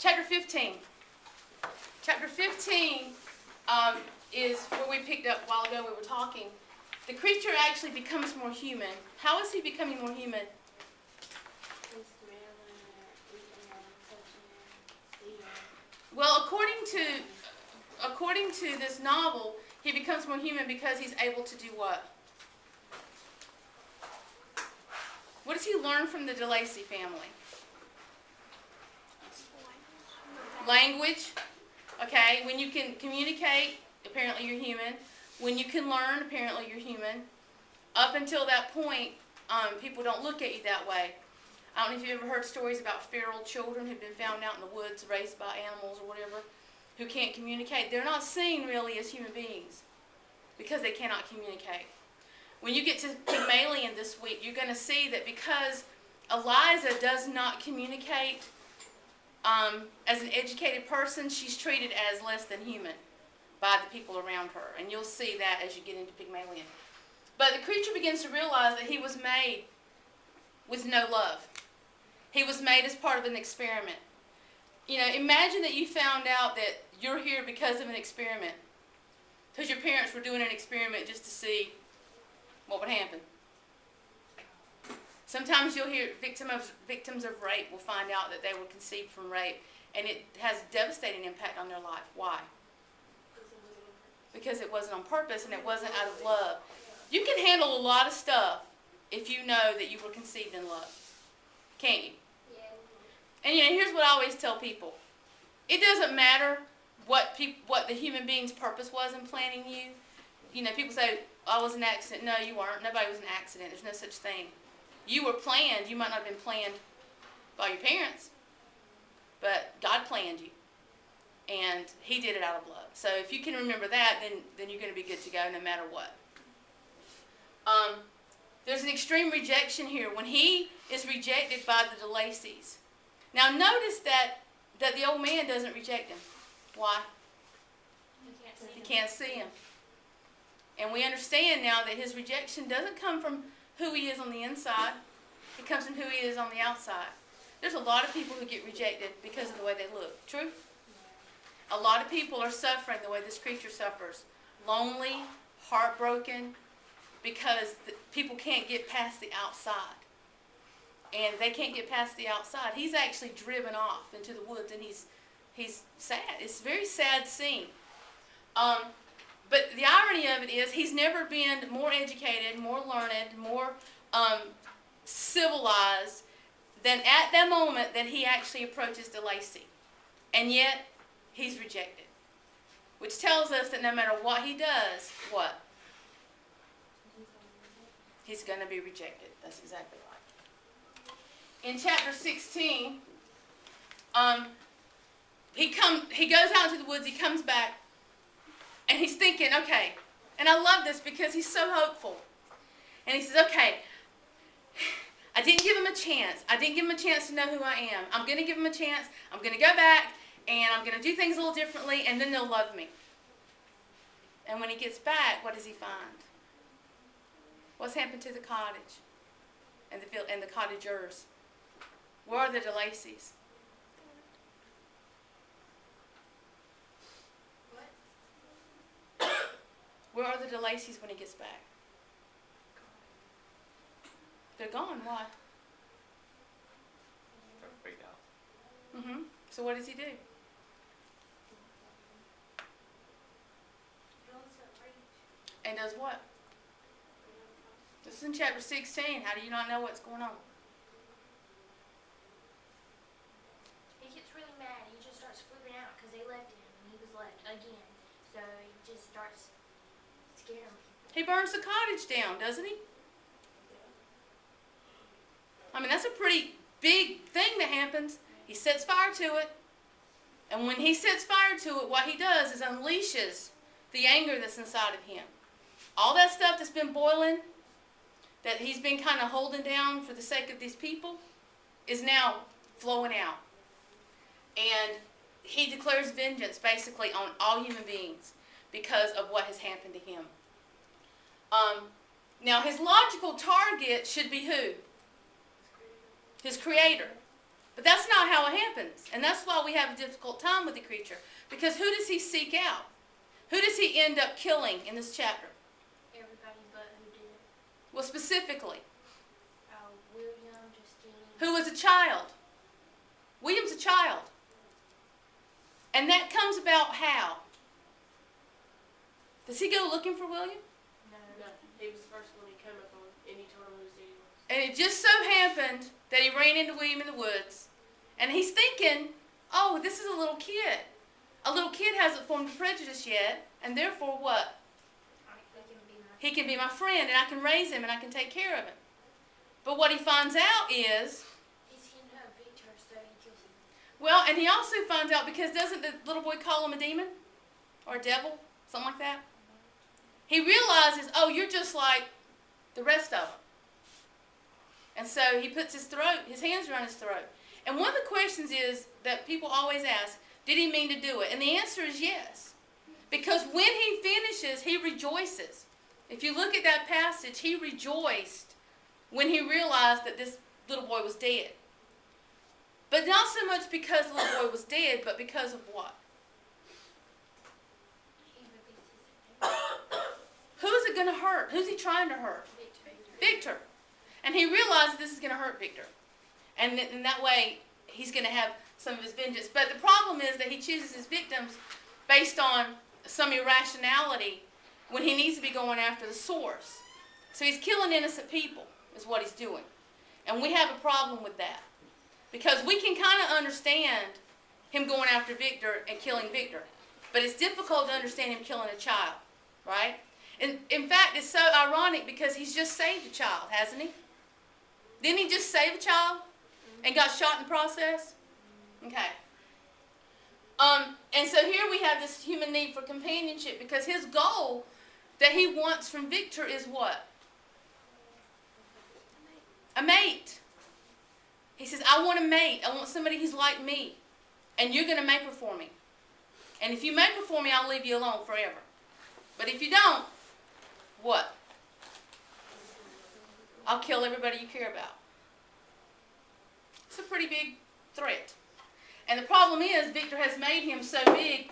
Chapter 15. Chapter 15 is where we picked up a while ago. We were talking. The creature actually becomes more human. How is he becoming more human? Well, according to this novel, he becomes more human because he's able to do what? What does he learn from the DeLacy family? Language. Okay, when you can communicate, apparently you're human. When you can learn, apparently you're human. Up until that point, people don't look at you that way. I don't know if you've ever heard stories about feral children who've been found out in the woods, raised by animals or whatever, who can't communicate. They're not seen really as human beings because they cannot communicate. When you get to Pygmalion this week, you're going to see that because Eliza does not communicate as an educated person, she's treated as less than human by the people around her. And you'll see that as you get into Pygmalion. But the creature begins to realize that he was made with no love. He was made as part of an experiment. You know, imagine that you found out that you're here because of an experiment. Because your parents were doing an experiment just to see what would happen. Sometimes you'll hear victims of rape will find out that they were conceived from rape, and it has a devastating impact on their life. Why? Because it wasn't on purpose and it wasn't out of love. You can handle a lot of stuff if you know that you were conceived in love. Can't you? And you know, here's what I always tell people. It doesn't matter what the human being's purpose was in planning you. You know, people say, I was an accident. No, you weren't. Nobody was an accident. There's no such thing. You were planned. You might not have been planned by your parents, but God planned you. And He did it out of love. So if you can remember that, then you're going to be good to go no matter what. There's an extreme rejection here. When he is rejected by the DeLacys. Now notice that the old man doesn't reject him. Why? He can't see him. And we understand now that his rejection doesn't come from who he is on the inside. It comes from who he is on the outside. There's a lot of people who get rejected because of the way they look. True? A lot of people are suffering the way this creature suffers. Lonely, heartbroken, because people can't get past the outside. And they can't get past the outside. He's actually driven off into the woods, and he's sad. It's a very sad scene. But the irony of it is he's never been more educated, more learned, more civilized than at that moment that he actually approaches DeLacy. And yet, he's rejected. Which tells us that no matter what he does, what? He's going to be rejected. That's exactly right. In chapter 16, he goes out into the woods, he comes back, and he's thinking, okay, and I love this because he's so hopeful. And he says, okay, I didn't give him a chance. I didn't give him a chance to know who I am. I'm going to give him a chance. I'm going to go back, and I'm going to do things a little differently, and then they'll love me. And when he gets back, what does he find? What's happened to the cottage and the cottagers? Where are the DeLacys? Where are the DeLacys when he gets back? They're gone. Why? They're freaked out. Mm-hmm. So what does he do? And does what? This is in chapter 16. How do you not know what's going on? He gets really mad. He just starts flipping out because they left him and he was left again. So he just starts scaring people. He burns the cottage down, doesn't he? I mean, that's a pretty big thing that happens. He sets fire to it. And when he sets fire to it, what he does is unleashes the anger that's inside of him. All that stuff that's been boiling, that he's been kind of holding down for the sake of these people, is now flowing out. And he declares vengeance basically on all human beings because of what has happened to him. Now his logical target should be who? His creator. But that's not how it happens. And that's why we have a difficult time with the creature. Because who does he seek out? Who does he end up killing in this chapter? Everybody but who did it. Well, specifically, William, Justine. who was a child. William's a child. And that comes about how? Does he go looking for William? No. No, he was the first one he came upon, and he told him who his daddy was. And it just so happened that he ran into William in the woods. And he's thinking, oh, this is a little kid. A little kid hasn't formed a prejudice yet, and therefore what? He can be my friend, and I can raise him, and I can take care of him. But what he finds out is, He's seen Victor, so he kills him. well, and he also finds out, because doesn't the little boy call him a demon? Or a devil? Something like that? He realizes, oh, you're just like the rest of them. And so he puts his hands around his throat. And one of the questions is that people always ask, did he mean to do it? And the answer is yes. Because when he finishes, he rejoices. If you look at that passage, he rejoiced when he realized that this little boy was dead. But not so much because the little boy was dead, but because of what? He releases it. Who's it going to hurt? Who's he trying to hurt? Victor. And he realizes this is going to hurt Victor. And in that way, he's going to have some of his vengeance. But the problem is that he chooses his victims based on some irrationality when he needs to be going after the source. So he's killing innocent people is what he's doing. And we have a problem with that. Because we can kind of understand him going after Victor and killing Victor. But it's difficult to understand him killing a child. Right? And in fact, it's so ironic because he's just saved a child, hasn't he? Didn't he just save a child and got shot in the process? Okay. And so here we have this human need for companionship because his goal that he wants from Victor is what? A mate. He says, I want a mate. I want somebody who's like me. And you're going to make her for me. And if you make her for me, I'll leave you alone forever. But if you don't, what? I'll kill everybody you care about. It's a pretty big threat. And the problem is, Victor has made him so big,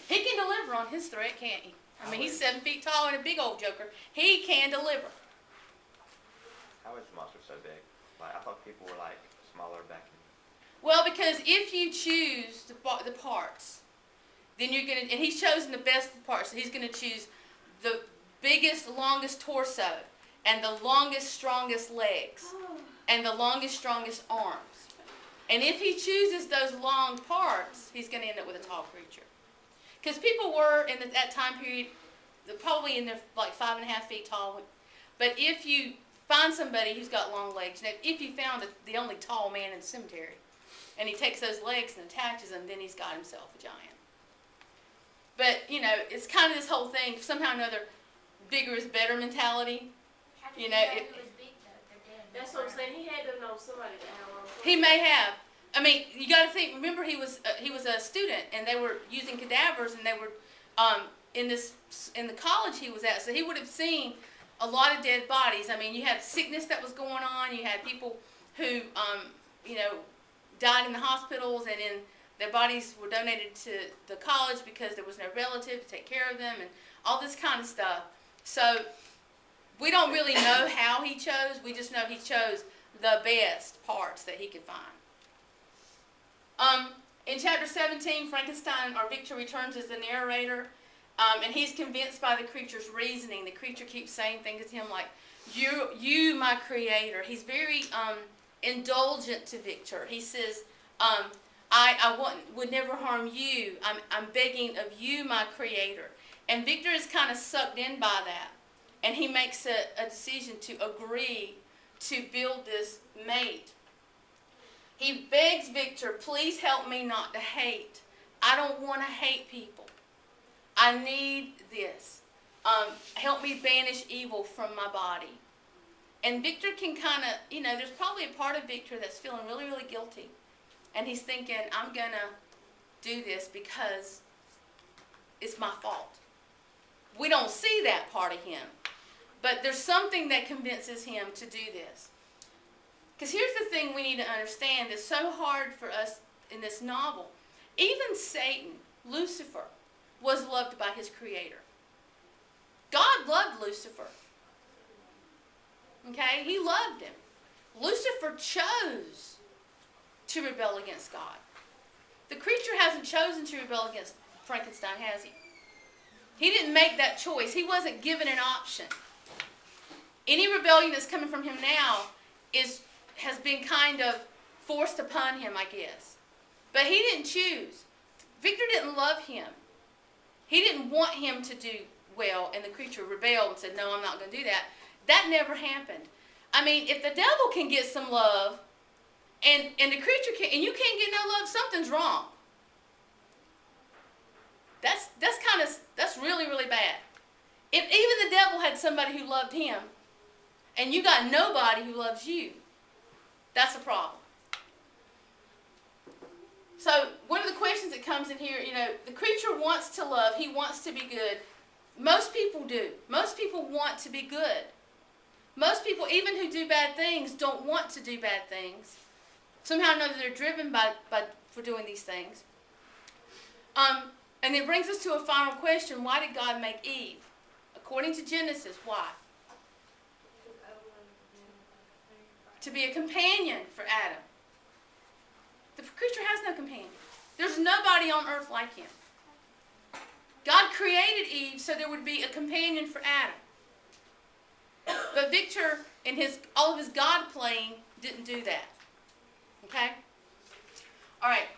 he can deliver on his threat, can't he? I mean, he's 7 feet tall and a big old joker. He can deliver. How is the monster so big? Like, I thought people were like smaller back in. Well, because if you choose the parts, then you're going to, and he's chosen the best parts. So he's going to choose the biggest, longest torso, and the longest, strongest legs, and the longest, strongest arms. And if he chooses those long parts, he's going to end up with a tall creature. Because people were, in that time period, probably in the like 5.5 feet tall. But if you find somebody who's got long legs, now if you found the only tall man in the cemetery, and he takes those legs and attaches them, then he's got himself a giant. But, you know, it's kind of this whole thing, somehow or another, bigger is better mentality. How did You he know, know it- who was big though? They're dead. That's what I'm saying. He had to have known somebody that had a long He may have. I mean, you got to think. Remember, he was a student, and they were using cadavers, and they were in the college he was at. So he would have seen a lot of dead bodies. I mean, you had sickness that was going on. You had people who died in the hospitals, and in their bodies were donated to the college because there was no relative to take care of them, and all this kind of stuff. So we don't really know how he chose. We just know he chose the best parts that he could find. In chapter 17, Frankenstein, or Victor, returns as the narrator, and he's convinced by the creature's reasoning. The creature keeps saying things to him like, you my creator. He's very indulgent to Victor. He says, I would never harm you. I'm begging of you, my creator. And Victor is kind of sucked in by that. And he makes a decision to agree to build this mate. He begs Victor, please help me not to hate. I don't want to hate people. I need this. Help me banish evil from my body. And Victor can kind of, there's probably a part of Victor that's feeling really, really guilty. And he's thinking, I'm going to do this because it's my fault. We don't see that part of him. But there's something that convinces him to do this. Because here's the thing we need to understand that's so hard for us in this novel. Even Satan, Lucifer, was loved by his creator. God loved Lucifer. Okay? He loved him. Lucifer chose to rebel against God. The creature hasn't chosen to rebel against Frankenstein, has he? He didn't make that choice. He wasn't given an option. Any rebellion that's coming from him now has been kind of forced upon him, I guess. But he didn't choose. Victor didn't love him. He didn't want him to do well, and the creature rebelled and said, no, I'm not going to do that. That never happened. I mean, if the devil can get some love, and the creature can, and you can't get no love, something's wrong. That's really, really bad. If even the devil had somebody who loved him, and you got nobody who loves you, that's a problem. So one of the questions that comes in here, the creature wants to love. He wants to be good. Most people do. Most people want to be good. Most people, even who do bad things, don't want to do bad things. Somehow or another, they're driven for doing these things. And it brings us to a final question. Why did God make Eve? According to Genesis, why? To be a companion for Adam. The creature has no companion. There's nobody on earth like him. God created Eve so there would be a companion for Adam. But Victor, in all of his God playing, didn't do that. Okay? All right.